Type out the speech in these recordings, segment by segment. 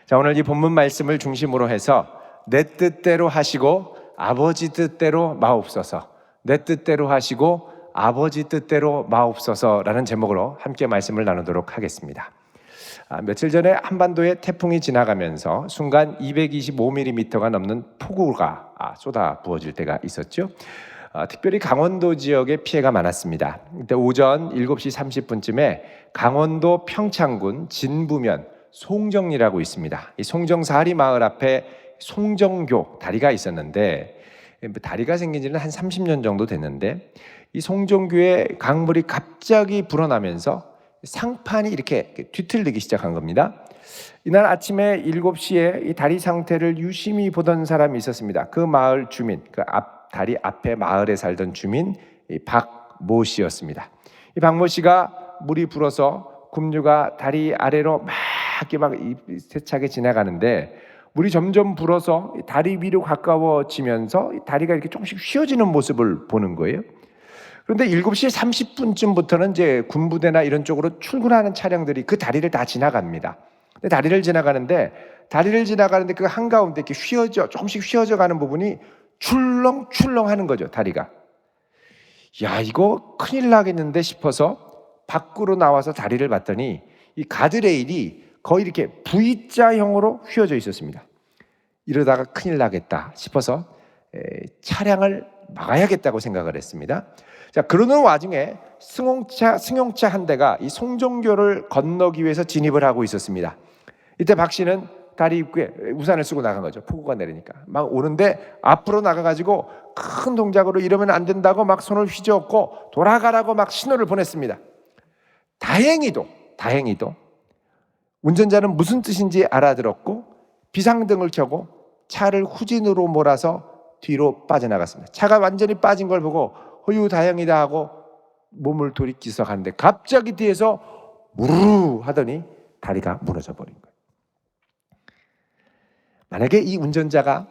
자, 오늘 이 본문 말씀을 중심으로 해서 내 뜻대로 하시고 아버지 뜻대로 마옵소서, 내 뜻대로 하시고 아버지 뜻대로 마옵소서라는 제목으로 함께 말씀을 나누도록 하겠습니다. 며칠 전에 한반도에 태풍이 지나가면서 순간 225mm가 넘는 폭우가 쏟아 부어질 때가 있었죠. 특별히 강원도 지역에 피해가 많았습니다. 그때 오전 7시 30분쯤에 강원도 평창군 진부면 송정리라고 있습니다. 이 송정사리 마을 앞에 송정교 다리가 있었는데, 다리가 생긴 지는 한 30년 정도 됐는데, 이 송정교에 강물이 갑자기 불어나면서 상판이 이렇게 뒤틀리기 시작한 겁니다. 이날 아침에 7시에 이 다리 상태를 유심히 보던 사람이 있었습니다. 그 마을 주민, 다리 앞에 마을에 살던 주민 박모 씨였습니다. 이 박모 씨가 물이 불어서 급류가 다리 아래로 막 세차게 지나가는데, 물이 점점 불어서 다리 위로 가까워지면서 다리가 이렇게 조금씩 휘어지는 모습을 보는 거예요. 그런데 7시 30분쯤부터는 이제 군부대나 이런 쪽으로 출근하는 차량들이 그 다리를 다 지나갑니다. 근데 다리를 지나가는데 그 한가운데 이렇게 조금씩 휘어져 가는 부분이 출렁출렁 하는 거죠, 다리가. 야, 이거 큰일 나겠는데 싶어서 밖으로 나와서 다리를 봤더니 이 가드레일이 거의 이렇게 V자형으로 휘어져 있었습니다. 이러다가 큰일 나겠다 싶어서 차량을 막아야겠다고 생각을 했습니다. 자, 그러는 와중에 승용차 한 대가 이 송정교를 건너기 위해서 진입을 하고 있었습니다. 이때 박 씨는 다리 입구에 우산을 쓰고 나간 거죠. 폭우가 내리니까. 막 오는데 앞으로 나가가지고 큰 동작으로 이러면 안 된다고 막 손을 휘저었고 돌아가라고 막 신호를 보냈습니다. 다행히도 운전자는 무슨 뜻인지 알아들었고 비상등을 켜고 차를 후진으로 몰아서 뒤로 빠져나갔습니다. 차가 완전히 빠진 걸 보고 허유 다행이다 하고 몸을 돌이키서 가는데 갑자기 뒤에서 무르르 하더니 다리가 무너져 버린 거예요. 만약에 이 운전자가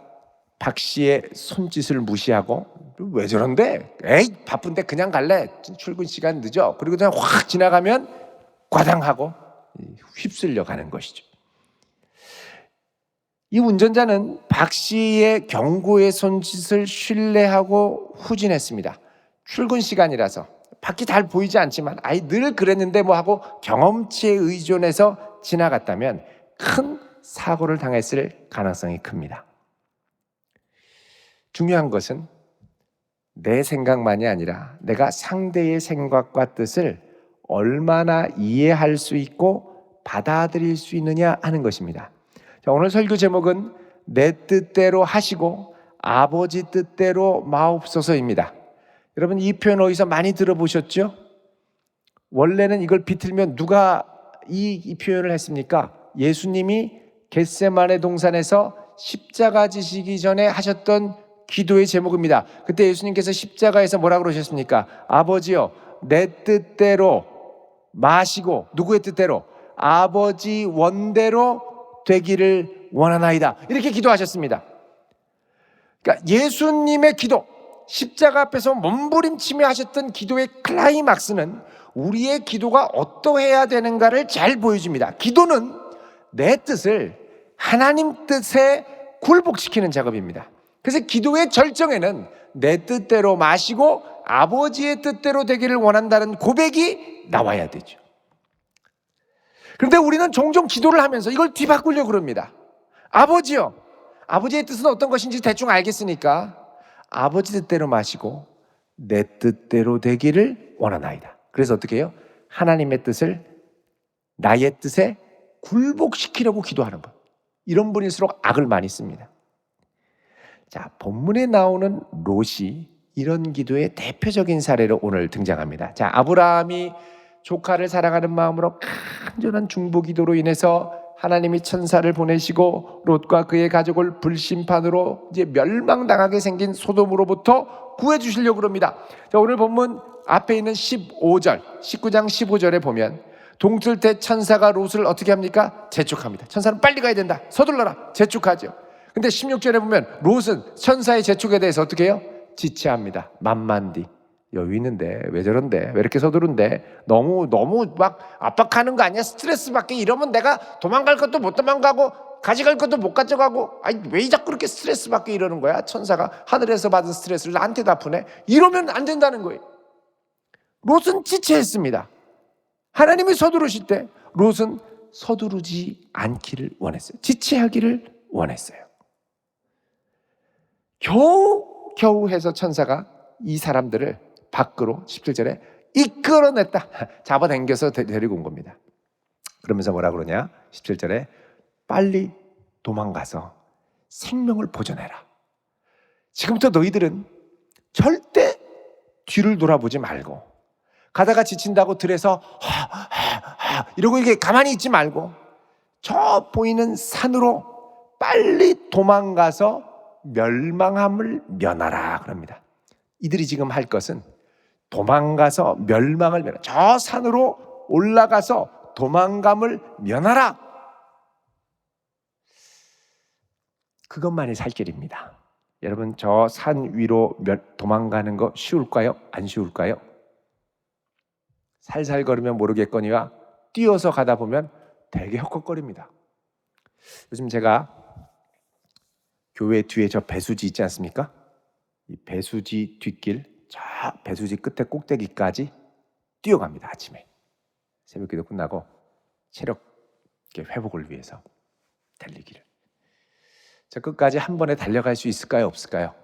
박 씨의 손짓을 무시하고 왜 저런데? 에이, 바쁜데 그냥 갈래. 출근 시간 늦어. 그리고 그냥 확 지나가면 과당하고 휩쓸려 가는 것이죠. 이 운전자는 박 씨의 경고의 손짓을 신뢰하고 후진했습니다. 출근 시간이라서 밖이 잘 보이지 않지만 늘 그랬는데 뭐 하고 경험치에 의존해서 지나갔다면 큰 사고를 당했을 가능성이 큽니다. 중요한 것은 내 생각만이 아니라 내가 상대의 생각과 뜻을 얼마나 이해할 수 있고 받아들일 수 있느냐 하는 것입니다. 자, 오늘 설교 제목은 내 뜻대로 하시고 아버지 뜻대로 마옵소서입니다. 여러분, 이 표현 어디서 많이 들어보셨죠? 원래는 이걸 비틀면 누가 이 표현을 했습니까? 예수님이 겟세마네 동산에서 십자가 지시기 전에 하셨던 기도의 제목입니다. 그때 예수님께서 십자가에서 뭐라고 그러셨습니까? 아버지여, 내 뜻대로 마시고, 누구의 뜻대로? 아버지 원대로 되기를 원하나이다. 이렇게 기도하셨습니다. 그러니까 예수님의 기도, 십자가 앞에서 몸부림치며 하셨던 기도의 클라이막스는 우리의 기도가 어떠해야 되는가를 잘 보여줍니다. 기도는 내 뜻을 하나님 뜻에 굴복시키는 작업입니다. 그래서 기도의 절정에는 내 뜻대로 마시고 아버지의 뜻대로 되기를 원한다는 고백이 나와야 되죠. 그런데 우리는 종종 기도를 하면서 이걸 뒤바꾸려고 그럽니다. 아버지요, 아버지의 뜻은 어떤 것인지 대충 알겠으니까 아버지 뜻대로 마시고 내 뜻대로 되기를 원하나이다. 그래서 어떻게 해요? 하나님의 뜻을 나의 뜻에 굴복시키려고 기도하는 것. 이런 분일수록 악을 많이 씁니다. 자, 본문에 나오는 롯이 이런 기도의 대표적인 사례로 오늘 등장합니다. 자, 아브라함이 조카를 사랑하는 마음으로 간절한 중보 기도로 인해서 하나님이 천사를 보내시고 롯과 그의 가족을 불심판으로 이제 멸망당하게 생긴 소돔으로부터 구해주시려고 합니다. 자, 오늘 본문 앞에 있는 19장 15절에 보면 동틀 때 천사가 롯을 어떻게 합니까? 재촉합니다. 천사는 빨리 가야 된다. 서둘러라. 재촉하죠. 근데 16절에 보면 롯은 천사의 재촉에 대해서 어떻게 해요? 지체합니다. 만만디. 여유 있는데 왜 저런데 왜 이렇게 서두른데 너무 막 압박하는 거 아니야? 스트레스 받게 이러면 내가 도망갈 것도 못 도망가고 가져갈 것도 못 가져가고, 아니 왜 자꾸 그렇게 스트레스 받게 이러는 거야? 천사가 하늘에서 받은 스트레스를 나한테 다 푸네. 이러면 안 된다는 거예요. 롯은 지체했습니다. 하나님이 서두르실 때 롯은 서두르지 않기를 원했어요. 지체하기를 원했어요. 겨우 해서 천사가 이 사람들을 밖으로 17절에 이끌어냈다. 잡아당겨서 데리고 온 겁니다. 그러면서 뭐라 그러냐? 17절에 빨리 도망가서 생명을 보존해라. 지금부터 너희들은 절대 뒤를 돌아보지 말고, 가다가 지친다고 들에서 이러고 이렇게 가만히 있지 말고 저 보이는 산으로 빨리 도망가서 멸망함을 면하라 그럽니다. 이들이 지금 할 것은 도망가서 멸망을 면하라. 저 산으로 올라가서 도망감을 면하라. 그것만이 살 길입니다. 여러분, 저 산 위로 도망가는 거 쉬울까요? 안 쉬울까요? 살살 걸으면 모르겠거니와 뛰어서 가다 보면 되게 헉헉거립니다. 요즘 제가 교회 뒤에 저 배수지 있지 않습니까? 이 배수지 뒷길, 저 배수지 끝에 꼭대기까지 뛰어갑니다. 아침에 새벽기도 끝나고 체력 회복을 위해서 달리기를. 저 끝까지 한 번에 달려갈 수 있을까요? 없을까요?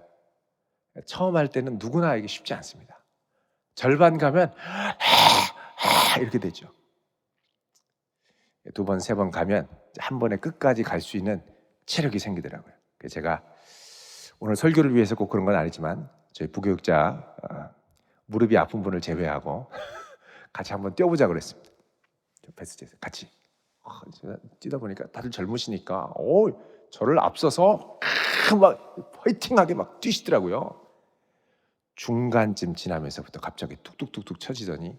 처음 할 때는 누구나 이게 쉽지 않습니다. 절반 가면 이렇게 되죠. 두 번, 세 번 가면 한 번에 끝까지 갈 수 있는 체력이 생기더라고요. 그래서 제가 오늘 설교를 위해서 꼭 그런 건 아니지만 저희 부교육자 무릎이 아픈 분을 제외하고 같이 한번 뛰어보자 그랬습니다. 베스트에서 같이 뛰다 보니까 다들 젊으시니까 저를 앞서서 막 화이팅하게 막 뛰시더라고요. 중간쯤 지나면서부터 갑자기 뚝뚝뚝뚝 쳐지더니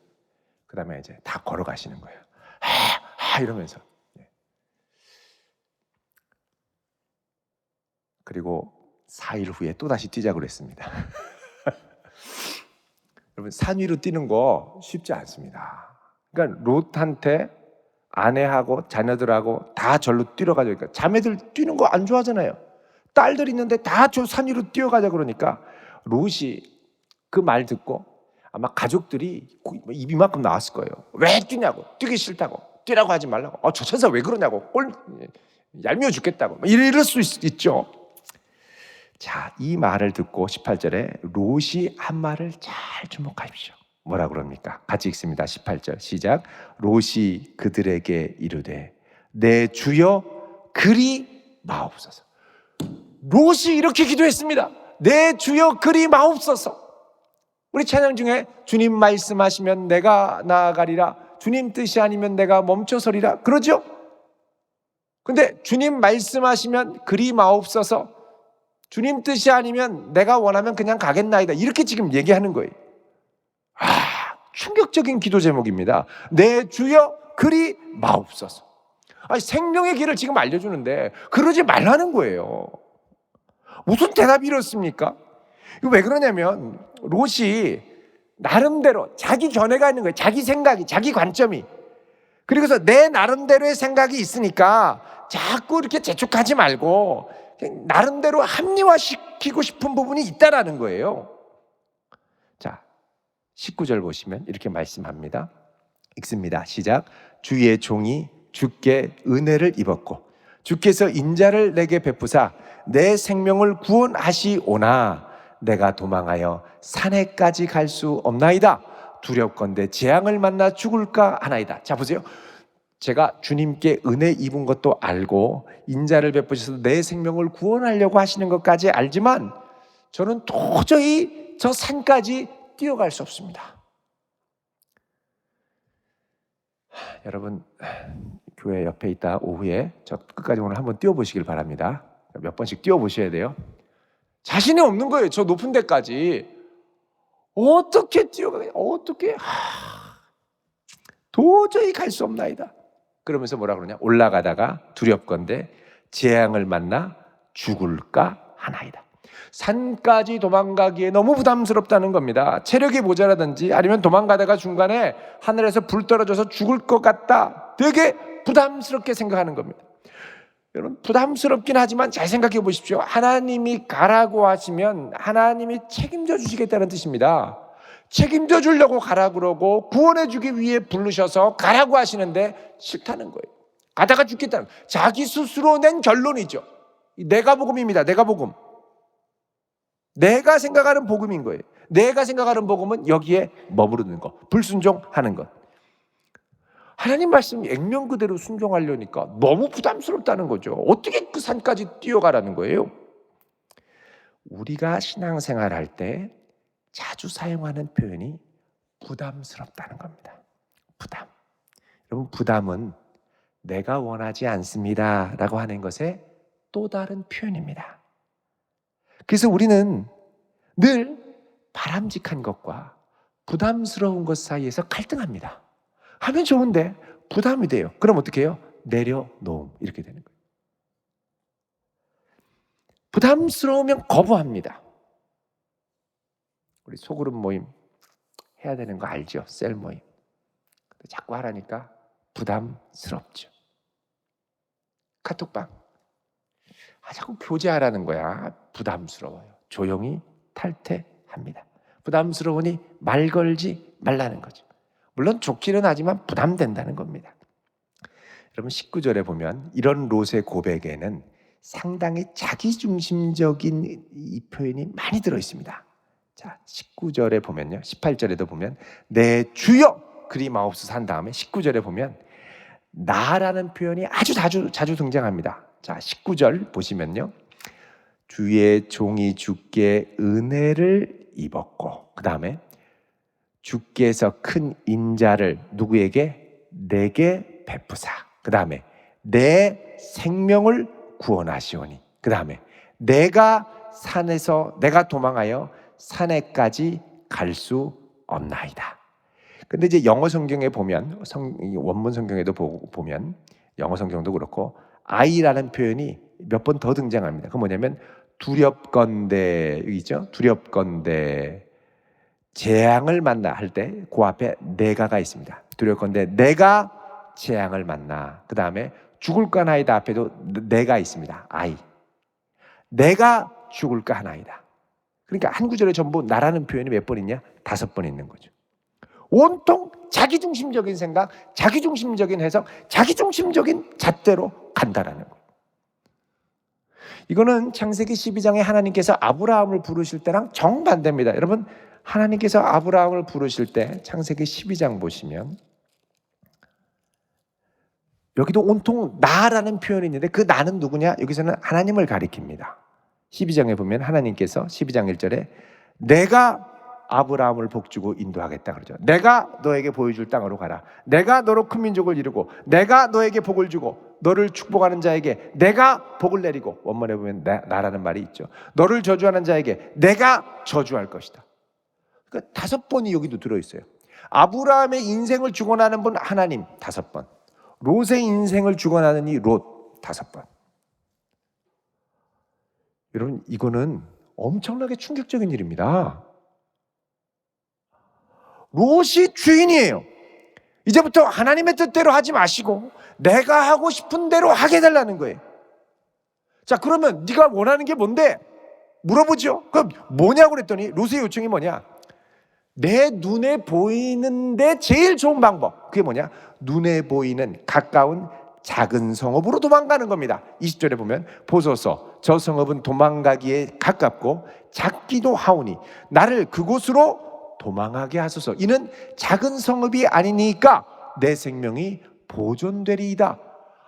그 다음에 이제 다 걸어가시는 거예요. 이러면서. 그리고 4일 후에 또다시 뛰자고 그랬습니다. 여러분, 산 위로 뛰는 거 쉽지 않습니다. 그러니까 롯한테 아내하고 자녀들하고 다 절로 뛰어가자. 그러니까 자매들 뛰는 거 안 좋아하잖아요. 딸들 있는데 다 저 산 위로 뛰어가자 그러니까 롯이 그 말 듣고 아마 가족들이 입 이만큼 나왔을 거예요. 왜 뛰냐고, 뛰기 싫다고, 뛰라고 하지 말라고, 저 천사 왜 그러냐고, 얄미워 죽겠다고 이럴 수 있죠. 자, 이 말을 듣고 18절에 롯이 한 말을 잘 주목하십시오. 뭐라 그럽니까? 같이 읽습니다. 18절 시작. 롯이 그들에게 이르되 내 주여 그리 마옵소서. 롯이 이렇게 기도했습니다. 내 주여 그리 마옵소서. 우리 찬양 중에 주님 말씀하시면 내가 나아가리라, 주님 뜻이 아니면 내가 멈춰서리라 그러죠? 근데 주님 말씀하시면 그리 마옵소서, 주님 뜻이 아니면 내가 원하면 그냥 가겠나이다, 이렇게 지금 얘기하는 거예요. 충격적인 기도 제목입니다. 내 주여 그리 마옵소서. 생명의 길을 지금 알려주는데 그러지 말라는 거예요. 무슨 대답이 이렇습니까? 이거 왜 그러냐면 롯이 나름대로 자기 견해가 있는 거예요. 자기 생각이, 자기 관점이. 그리고서 내 나름대로의 생각이 있으니까 자꾸 이렇게 재촉하지 말고 나름대로 합리화시키고 싶은 부분이 있다라는 거예요. 자, 19절 보시면 이렇게 말씀합니다. 읽습니다. 시작. 주의 종이 주께 은혜를 입었고 주께서 인자를 내게 베푸사 내 생명을 구원하시오나 내가 도망하여 산에까지 갈 수 없나이다. 두렵건대 재앙을 만나 죽을까 하나이다. 자, 보세요. 제가 주님께 은혜 입은 것도 알고 인자를 베푸셔서 내 생명을 구원하려고 하시는 것까지 알지만 저는 도저히 저 산까지 뛰어갈 수 없습니다. 여러분, 교회 옆에 있다 오후에 저 끝까지 오늘 한번 뛰어보시길 바랍니다. 몇 번씩 뛰어보셔야 돼요. 자신이 없는 거예요. 저 높은 데까지 어떻게 뛰어가냐, 어떻게 도저히 갈 수 없나이다. 그러면서 뭐라 그러냐, 올라가다가 두렵건대 재앙을 만나 죽을까 하나이다. 산까지 도망가기에 너무 부담스럽다는 겁니다. 체력이 모자라든지 아니면 도망가다가 중간에 하늘에서 불 떨어져서 죽을 것 같다, 되게 부담스럽게 생각하는 겁니다. 여러분 부담스럽긴 하지만 잘 생각해 보십시오. 하나님이 가라고 하시면 하나님이 책임져 주시겠다는 뜻입니다. 책임져 주려고 가라 그러고 구원해 주기 위해 부르셔서 가라고 하시는데 싫다는 거예요. 가다가 죽겠다는 거예요. 자기 스스로 낸 결론이죠. 내가 복음입니다. 내가 복음. 내가 생각하는 복음인 거예요. 내가 생각하는 복음은 여기에 머무르는 것, 불순종하는 것. 하나님 말씀 액면 그대로 순종하려니까 너무 부담스럽다는 거죠. 어떻게 그 산까지 뛰어가라는 거예요? 우리가 신앙생활 할 때 자주 사용하는 표현이 부담스럽다는 겁니다. 부담. 여러분 부담은 내가 원하지 않습니다 라고 하는 것의 또 다른 표현입니다. 그래서 우리는 늘 바람직한 것과 부담스러운 것 사이에서 갈등합니다. 하면 좋은데 부담이 돼요. 그럼 어떻게 해요? 내려놓음 이렇게 되는 거예요. 부담스러우면 거부합니다. 우리 소그룹 모임 해야 되는 거 알죠? 셀 모임. 자꾸 하라니까 부담스럽죠. 카톡방. 자꾸 교제하라는 거야. 부담스러워요. 조용히 탈퇴합니다. 부담스러우니 말 걸지 말라는 거죠. 물론 좋기는 하지만 부담된다는 겁니다. 여러분 19절에 보면 이런 롯의 고백에는 상당히 자기중심적인 이 표현이 많이 들어있습니다. 자, 19절에 보면요. 18절에도 보면 내 주여 그리 마옵소서 한 다음에 19절에 보면 나라는 표현이 아주 자주 등장합니다. 자, 19절 보시면요. 주의 종이 주께 은혜를 입었고 그 다음에 주께서 큰 인자를 누구에게? 내게 베푸사. 그 다음에 내 생명을 구원하시오니. 그 다음에 내가 도망하여 산에까지 갈 수 없나이다. 근데 이제 영어 성경에 보면 원문 성경에도 보면 영어 성경도 그렇고 I라는 표현이 몇 번 더 등장합니다. 그건 뭐냐면 두렵건대 있죠? 두렵건대 재앙을 만나 할 때 그 앞에 내가가 있습니다. 두렵건대 내가 재앙을 만나. 그 다음에 죽을까 하나이다 앞에도 내가 있습니다. I. 내가 죽을까 하나이다. 그러니까 한 구절에 전부 나라는 표현이 몇 번 있냐? 5번 있는 거죠. 온통 자기중심적인 생각, 자기중심적인 해석, 자기중심적인 잣대로 간다라는 거예요. 이거는 창세기 12장에 하나님께서 아브라함을 부르실 때랑 정반대입니다. 여러분 하나님께서 아브라함을 부르실 때 창세기 12장 보시면 여기도 온통 나라는 표현이 있는데 그 나는 누구냐? 여기서는 하나님을 가리킵니다. 12장에 보면 하나님께서 12장 1절에 내가 아브라함을 복주고 인도하겠다 그러죠. 내가 너에게 보여줄 땅으로 가라. 내가 너로 큰 민족을 이루고 내가 너에게 복을 주고 너를 축복하는 자에게 내가 복을 내리고 원문에 보면 나라는 말이 있죠. 너를 저주하는 자에게 내가 저주할 것이다. 그러니까 5번이 여기도 들어있어요. 아브라함의 인생을 주관하는 분 하나님 5번. 롯의 인생을 주관하는 이 롯 5번. 여러분 이거는 엄청나게 충격적인 일입니다. 롯이 주인이에요. 이제부터 하나님의 뜻대로 하지 마시고 내가 하고 싶은 대로 하게 해달라는 거예요. 자, 그러면 네가 원하는 게 뭔데? 물어보죠. 그럼 뭐냐고 그랬더니 롯의 요청이 뭐냐? 내 눈에 보이는데 제일 좋은 방법. 그게 뭐냐? 눈에 보이는 가까운 작은 성읍으로 도망가는 겁니다. 20절에 보면 보소서 저 성읍은 도망가기에 가깝고 작기도 하오니 나를 그곳으로 도망하게 하소서. 이는 작은 성읍이 아니니까 내 생명이 보존되리이다.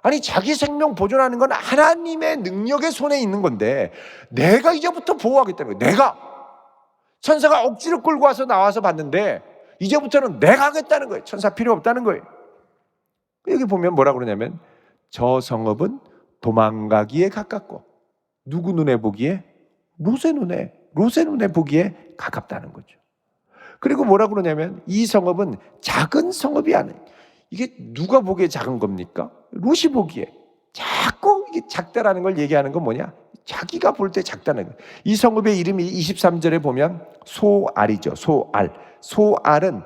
아니 자기 생명 보존하는 건 하나님의 능력의 손에 있는 건데 내가 이제부터 보호하겠다는 거예요. 내가 천사가 억지로 끌고 와서 나와서 봤는데 이제부터는 내가 하겠다는 거예요. 천사 필요 없다는 거예요. 여기 보면 뭐라고 그러냐면 저 성읍은 도망가기에 가깝고 누구 눈에 보기에? 롯의 눈에 보기에 가깝다는 거죠. 그리고 뭐라고 그러냐면 이 성읍은 작은 성읍이 아니에요. 이게 누가 보기에 작은 겁니까? 롯이 보기에. 자꾸 이게 작다라는 걸 얘기하는 건 뭐냐? 자기가 볼 때 작다는 거예요. 이 성읍의 이름이 23절에 보면 소알이죠. 소알. 소알은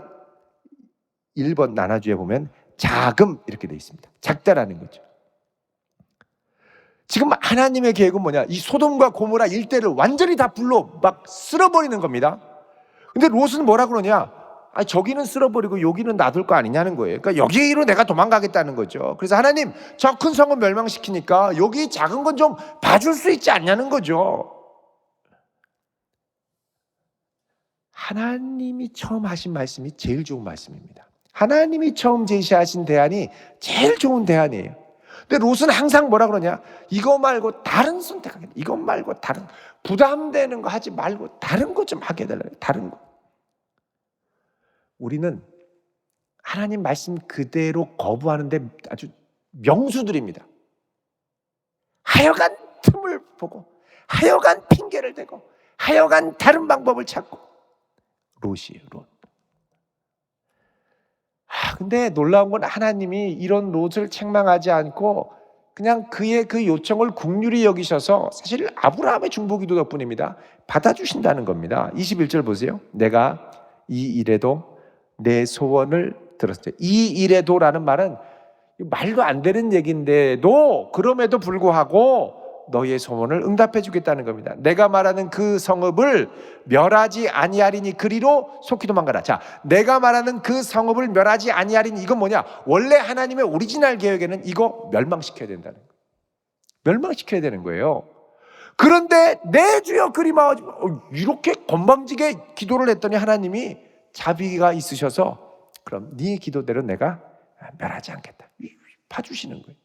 1번 나눠주에 보면 자금 이렇게 되어 있습니다. 작다라는 거죠. 지금 하나님의 계획은 뭐냐? 이 소돔과 고모라 일대를 완전히 다 불로 막 쓸어버리는 겁니다. 근데 롯은 뭐라 그러냐? 저기는 쓸어버리고 여기는 놔둘 거 아니냐는 거예요. 그러니까 여기로 내가 도망가겠다는 거죠. 그래서 하나님, 저 큰 성은 멸망시키니까 여기 작은 건 좀 봐줄 수 있지 않냐는 거죠. 하나님이 처음 하신 말씀이 제일 좋은 말씀입니다. 하나님이 처음 제시하신 대안이 제일 좋은 대안이에요. 근데 롯은 항상 뭐라 그러냐? 이거 말고 다른 선택하겠다. 이것 말고 다른, 부담되는 거 하지 말고 다른 거 좀 하게 해달라요. 다른 거. 우리는 하나님 말씀 그대로 거부하는데 아주 명수들입니다. 하여간 틈을 보고, 하여간 핑계를 대고, 하여간 다른 방법을 찾고. 롯이에요, 롯. 근데 놀라운 건 하나님이 이런 롯을 책망하지 않고 그냥 그의 그 요청을 긍휼히 여기셔서, 사실 아브라함의 중보기도 덕분입니다, 받아주신다는 겁니다. 21절 보세요. 내가 이 일에도 내 소원을 들었어요. 이 일에도라는 말은 말도 안 되는 얘기인데도 그럼에도 불구하고 너의 소원을 응답해 주겠다는 겁니다. 내가 말하는 그 성읍을 멸하지 아니하리니 그리로 속히 도망가라. 자, 내가 말하는 그 성읍을 멸하지 아니하리니 이건 뭐냐? 원래 하나님의 오리지널 계획에는 이거 멸망시켜야 된다는 거예요. 멸망시켜야 되는 거예요. 그런데 내 주여 그리 마오지, 이렇게 건방지게 기도를 했더니 하나님이 자비가 있으셔서 그럼 네 기도대로 내가 멸하지 않겠다, 봐주시는 거예요.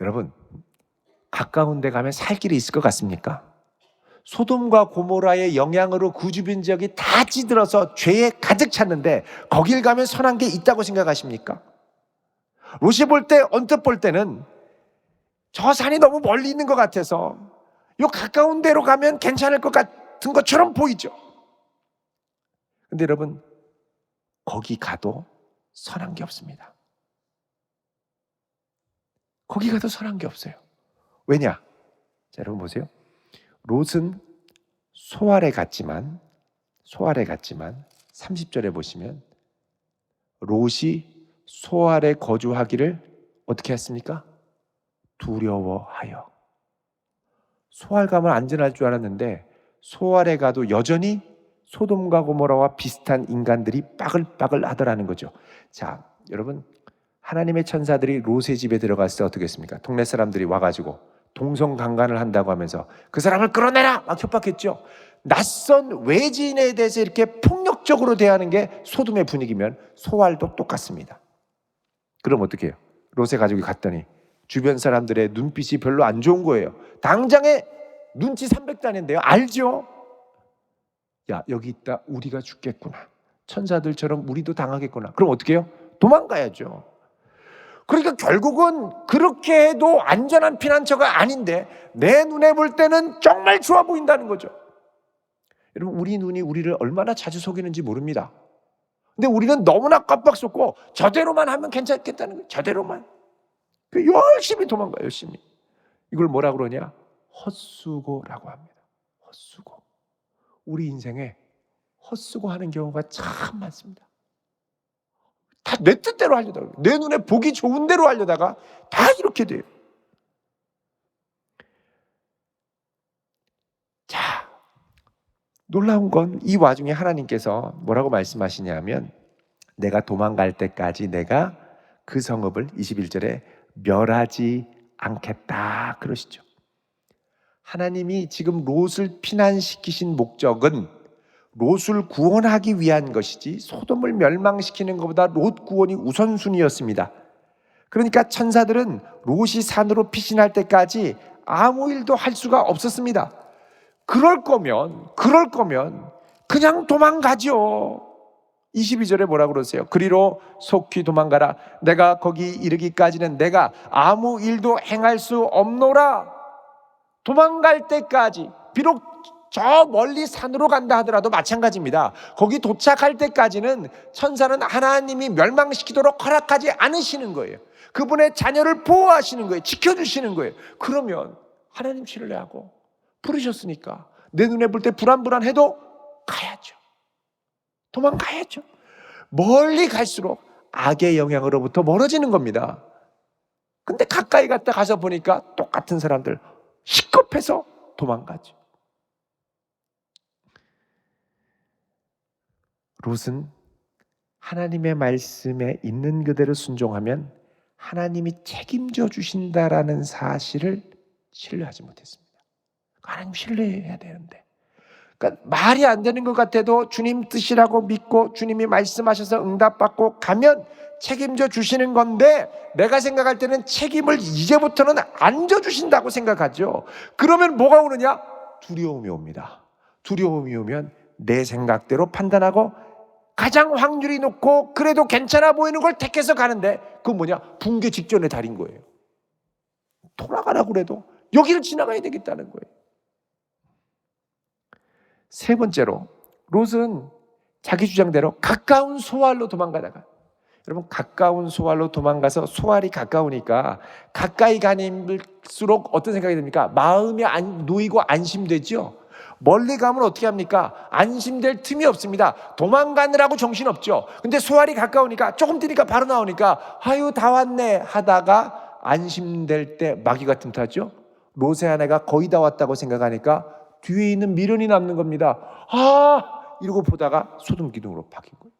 여러분, 가까운 데 가면 살 길이 있을 것 같습니까? 소돔과 고모라의 영향으로 그 주변 지역이 다 찌들어서 죄에 가득 찼는데 거길 가면 선한 게 있다고 생각하십니까? 롯이 볼 때, 언뜻 볼 때는 저 산이 너무 멀리 있는 것 같아서 요 가까운 데로 가면 괜찮을 것 같은 것처럼 보이죠. 근데 여러분, 거기 가도 선한 게 없습니다. 거기 가도 선한 게 없어요. 왜냐? 자, 여러분 보세요. 롯은 소알에 갔지만 30절에 보시면 롯이 소알에 거주하기를 어떻게 했습니까? 두려워하여. 소알 가면 안전할 줄 알았는데 소알에 가도 여전히 소돔과 고모라와 비슷한 인간들이 빠글빠글 하더라는 거죠. 자, 여러분, 하나님의 천사들이 롯의 집에 들어갔을 때 어떻게 했습니까? 동네 사람들이 와가지고 동성강간을 한다고 하면서 그 사람을 끌어내라! 막 협박했죠. 낯선 외지인에 대해서 이렇게 폭력적으로 대하는 게 소돔의 분위기면 소알도 똑같습니다. 그럼 어떻게 해요? 롯의 가족이 갔더니 주변 사람들의 눈빛이 별로 안 좋은 거예요. 당장에 눈치 300단인데요. 알죠? 야, 여기 있다 우리가 죽겠구나. 천사들처럼 우리도 당하겠구나. 그럼 어떻게 해요? 도망가야죠. 그러니까 결국은 그렇게 해도 안전한 피난처가 아닌데 내 눈에 볼 때는 정말 좋아 보인다는 거죠. 여러분, 우리 눈이 우리를 얼마나 자주 속이는지 모릅니다. 근데 우리는 너무나 깜빡 속고 저대로만 하면 괜찮겠다는 거예요. 저대로만. 열심히 도망가요. 열심히. 이걸 뭐라 그러냐? 헛수고라고 합니다. 헛수고. 우리 인생에 헛수고하는 경우가 참 많습니다. 다 내 뜻대로 하려다가, 내 눈에 보기 좋은 대로 하려다가 다 이렇게 돼요. 자, 놀라운 건 이 와중에 하나님께서 뭐라고 말씀하시냐면 내가 도망갈 때까지 내가 그 성읍을 21절에 멸하지 않겠다 그러시죠. 하나님이 지금 롯을 피난시키신 목적은 롯을 구원하기 위한 것이지 소돔을 멸망시키는 것보다 롯 구원이 우선순위였습니다. 그러니까 천사들은 롯이 산으로 피신할 때까지 아무 일도 할 수가 없었습니다. 그럴 거면 그냥 도망가죠. 22절에 뭐라 그러세요? 그리로 속히 도망가라. 내가 거기 이르기까지는 내가 아무 일도 행할 수 없노라. 도망갈 때까지, 비록 저 멀리 산으로 간다 하더라도 마찬가지입니다. 거기 도착할 때까지는 천사는 하나님이 멸망시키도록 허락하지 않으시는 거예요. 그분의 자녀를 보호하시는 거예요. 지켜주시는 거예요. 그러면 하나님 신뢰하고 부르셨으니까 내 눈에 볼 때 불안해도 가야죠. 도망가야죠. 멀리 갈수록 악의 영향으로부터 멀어지는 겁니다. 근데 가까이 가서 보니까 똑같은 사람들 시겁해서 도망가죠. 롯은 하나님의 말씀에 있는 그대로 순종하면 하나님이 책임져 주신다라는 사실을 신뢰하지 못했습니다. 하나님 신뢰해야 되는데, 그러니까 말이 안 되는 것 같아도 주님 뜻이라고 믿고 주님이 말씀하셔서 응답받고 가면 책임져 주시는 건데, 내가 생각할 때는 책임을 이제부터는 안 져주신다고 생각하죠. 그러면 뭐가 오느냐? 두려움이 옵니다. 두려움이 오면 내 생각대로 판단하고 가장 확률이 높고 그래도 괜찮아 보이는 걸 택해서 가는데, 그건 뭐냐? 붕괴 직전의 달인 거예요. 돌아가라고 그래도 여기를 지나가야 되겠다는 거예요. 세 번째로, 롯은 자기 주장대로 가까운 소알로 도망가다가, 여러분 가까운 소알로 도망가서 소알이 가까우니까 가까이 가는수록 어떤 생각이 듭니까? 마음이 놓이고 안심되죠. 멀리 가면 어떻게 합니까? 안심될 틈이 없습니다. 도망가느라고 정신없죠. 근데 소알이 가까우니까 조금 뛰니까 바로 나오니까 아유 다 왔네 하다가 안심될 때 마귀가 틈타죠. 롯의 아내가 거의 다 왔다고 생각하니까 뒤에 있는 미련이 남는 겁니다. 이러고 보다가 소금 기둥으로 바뀐 거예요.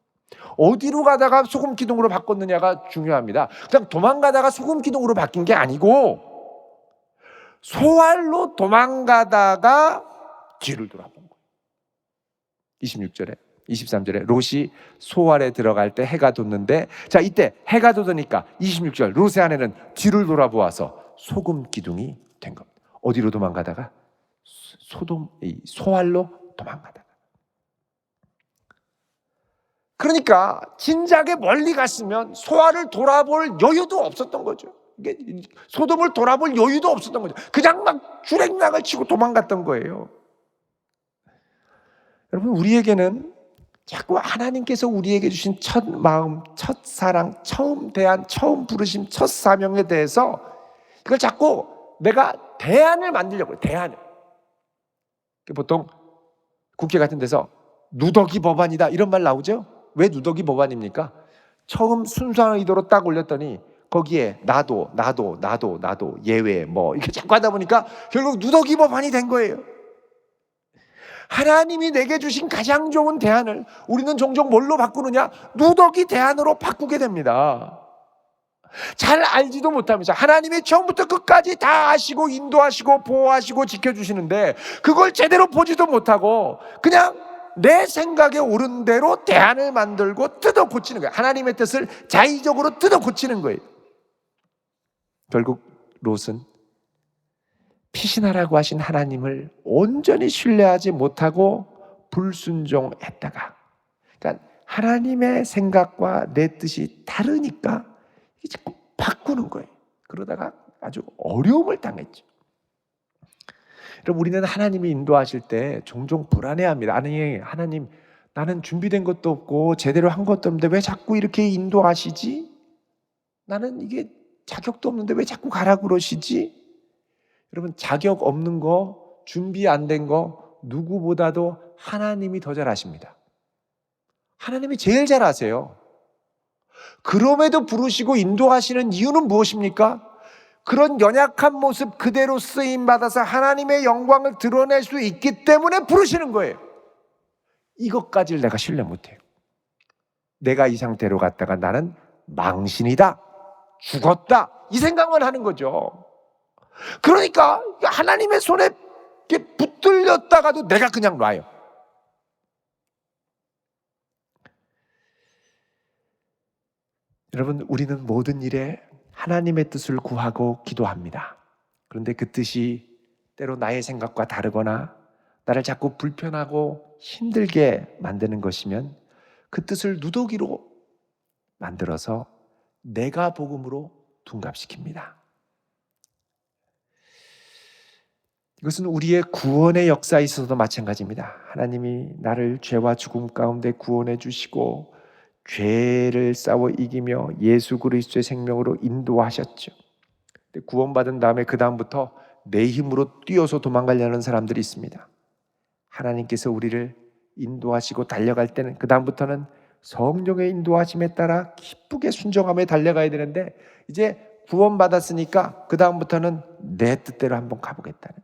어디로 가다가 소금 기둥으로 바꿨느냐가 중요합니다. 그냥 도망가다가 소금 기둥으로 바뀐 게 아니고 소알로 도망가다가 뒤를 돌아본 거예요. 26절에 23절에 롯이 소알에 들어갈 때 해가 돋는데, 자 이때 해가 돋으니까 26절 롯의 아내는 뒤를 돌아보아서 소금 기둥이 된 겁니다. 어디로 도망가다가? 소알로 도망가다가. 그러니까 진작에 멀리 갔으면 소알을 돌아볼 여유도 없었던 거죠. 소돔을 돌아볼 여유도 없었던 거죠. 그냥 막 주랭랑을 치고 도망갔던 거예요. 여러분, 우리에게는 자꾸 하나님께서 우리에게 주신 첫 마음, 첫 사랑, 처음 대안, 처음 부르심, 첫 사명에 대해서 이걸 자꾸 내가 대안을 만들려고 해요. 대안을. 보통 국회 같은 데서 누더기 법안이다 이런 말 나오죠? 왜 누더기 법안입니까? 처음 순수한 의도로 딱 올렸더니 거기에 나도 예외 뭐 이렇게 자꾸 하다 보니까 결국 누더기 법안이 된 거예요. 하나님이 내게 주신 가장 좋은 대안을 우리는 종종 뭘로 바꾸느냐? 누더기 대안으로 바꾸게 됩니다. 잘 알지도 못하면서 하나님이 처음부터 끝까지 다 아시고 인도하시고 보호하시고 지켜주시는데 그걸 제대로 보지도 못하고 그냥 내 생각에 옳은 대로 대안을 만들고 뜯어 고치는 거예요. 하나님의 뜻을 자의적으로 뜯어 고치는 거예요. 결국 롯은 피신하라고 하신 하나님을 온전히 신뢰하지 못하고 불순종했다가, 그러니까 하나님의 생각과 내 뜻이 다르니까 자꾸 바꾸는 거예요. 그러다가 아주 어려움을 당했죠. 여러분, 우리는 하나님이 인도하실 때 종종 불안해합니다. 아니, 하나님, 나는 준비된 것도 없고 제대로 한 것도 없는데 왜 자꾸 이렇게 인도하시지? 나는 이게 자격도 없는데 왜 자꾸 가라 그러시지? 여러분, 자격 없는 거, 준비 안 된 거 누구보다도 하나님이 더 잘 아십니다. 하나님이 제일 잘 아세요. 그럼에도 부르시고 인도하시는 이유는 무엇입니까? 그런 연약한 모습 그대로 쓰임받아서 하나님의 영광을 드러낼 수 있기 때문에 부르시는 거예요. 이것까지를 내가 신뢰 못해요. 내가 이 상태로 갔다가 나는 망신이다, 죽었다, 이 생각만 하는 거죠. 그러니까 하나님의 손에 붙들렸다가도 내가 그냥 놔요. 여러분, 우리는 모든 일에 하나님의 뜻을 구하고 기도합니다. 그런데 그 뜻이 때로 나의 생각과 다르거나 나를 자꾸 불편하고 힘들게 만드는 것이면 그 뜻을 누더기로 만들어서 내가 복음으로 둔갑시킵니다. 이것은 우리의 구원의 역사에 있어서도 마찬가지입니다. 하나님이 나를 죄와 죽음 가운데 구원해 주시고 죄를 싸워 이기며 예수 그리스도의 생명으로 인도하셨죠. 구원받은 다음에 그 다음부터 내 힘으로 뛰어서 도망가려는 사람들이 있습니다. 하나님께서 우리를 인도하시고 달려갈 때는 그 다음부터는 성령의 인도하심에 따라 기쁘게 순종하며 달려가야 되는데, 이제 구원받았으니까 그 다음부터는 내 뜻대로 한번 가보겠다는.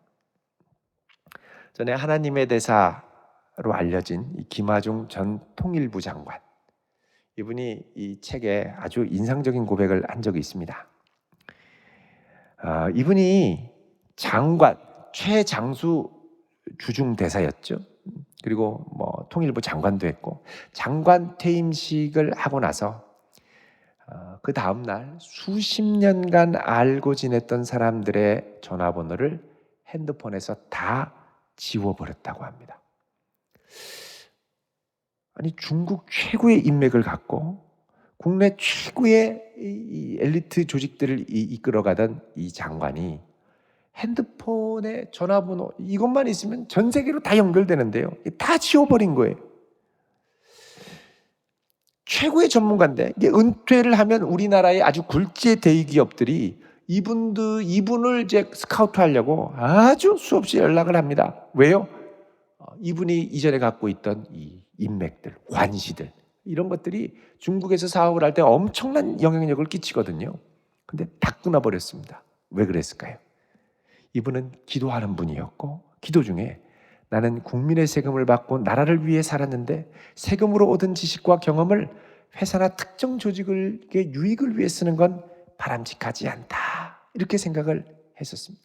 전에 하나님의 대사로 알려진 이 김하중 전 통일부 장관, 이분이 이 책에 아주 인상적인 고백을 한 적이 있습니다. 이분이 장관, 최장수 주중 대사였죠. 그리고 통일부 장관도 했고, 장관 퇴임식을 하고 나서 그 다음 날 수십 년간 알고 지냈던 사람들의 전화번호를 핸드폰에서 다 지워버렸다고 합니다. 아니, 중국 최고의 인맥을 갖고 국내 최고의 이 엘리트 조직들을 이끌어가던 이 장관이 핸드폰에 전화번호 이것만 있으면 전 세계로 다 연결되는데요, 다 지워버린 거예요. 최고의 전문가인데, 이게 은퇴를 하면 우리나라의 아주 굴지의 대기업들이 이분을 이제 스카우트하려고 아주 수없이 연락을 합니다. 왜요? 이분이 이전에 갖고 있던 이 인맥들, 관시들, 이런 것들이 중국에서 사업을 할 때 엄청난 영향력을 끼치거든요. 근데 다 끊어버렸습니다. 왜 그랬을까요? 이분은 기도하는 분이었고, 기도 중에 나는 국민의 세금을 받고 나라를 위해 살았는데 세금으로 얻은 지식과 경험을 회사나 특정 조직의 유익을 위해 쓰는 건 바람직하지 않다, 이렇게 생각을 했었습니다.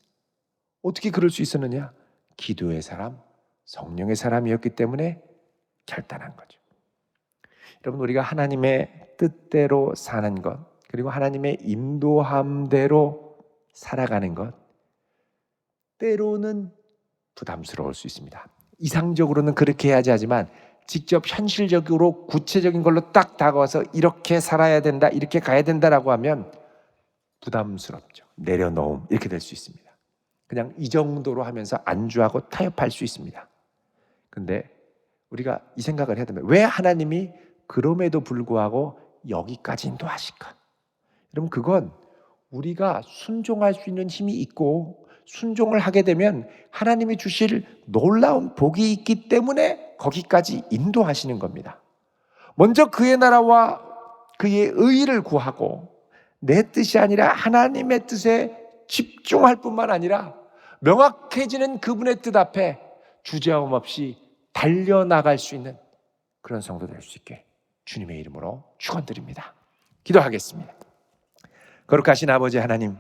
어떻게 그럴 수 있었느냐? 기도의 사람, 성령의 사람이었기 때문에 결단한 거죠. 여러분, 우리가 하나님의 뜻대로 사는 것, 그리고 하나님의 인도함대로 살아가는 것, 때로는 부담스러울 수 있습니다. 이상적으로는 그렇게 해야지 하지만 직접 현실적으로 구체적인 걸로 딱 다가와서 이렇게 살아야 된다, 이렇게 가야 된다라고 하면 부담스럽죠. 내려놓음, 이렇게 될 수 있습니다. 그냥 이 정도로 하면서 안주하고 타협할 수 있습니다. 근데 우리가 이 생각을 해야 됩니다. 왜 하나님이 그럼에도 불구하고 여기까지 인도하실까? 여러분, 그건 우리가 순종할 수 있는 힘이 있고 순종을 하게 되면 하나님이 주실 놀라운 복이 있기 때문에 거기까지 인도하시는 겁니다. 먼저 그의 나라와 그의 의의를 구하고 내 뜻이 아니라 하나님의 뜻에 집중할 뿐만 아니라 명확해지는 그분의 뜻 앞에 주저함 없이 달려나갈 수 있는 그런 성도 될 수 있게 주님의 이름으로 축원드립니다. 기도하겠습니다. 거룩하신 아버지 하나님,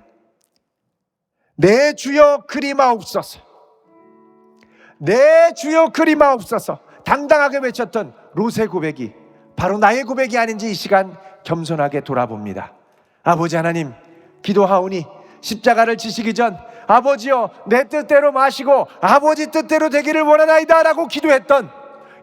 내 주여 그리마옵소서, 내 주여 그리마옵소서 당당하게 외쳤던 롯의 고백이 바로 나의 고백이 아닌지 이 시간 겸손하게 돌아봅니다. 아버지 하나님, 기도하오니 십자가를 지시기 전 아버지여 내 뜻대로 마시고 아버지 뜻대로 되기를 원하나이다 라고 기도했던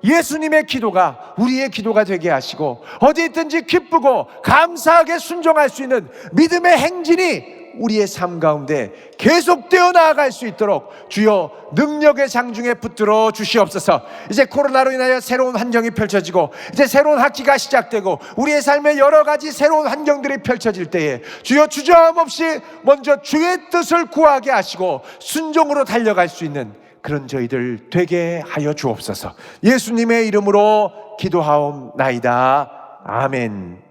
예수님의 기도가 우리의 기도가 되게 하시고 어디 있든지 기쁘고 감사하게 순종할 수 있는 믿음의 행진이 우리의 삶 가운데 계속되어 나아갈 수 있도록 주여 능력의 장중에 붙들어 주시옵소서. 이제 코로나로 인하여 새로운 환경이 펼쳐지고 이제 새로운 학기가 시작되고 우리의 삶에 여러 가지 새로운 환경들이 펼쳐질 때에 주여 주저함 없이 먼저 주의 뜻을 구하게 하시고 순종으로 달려갈 수 있는 그런 저희들 되게 하여 주옵소서. 예수님의 이름으로 기도하옵나이다. 아멘.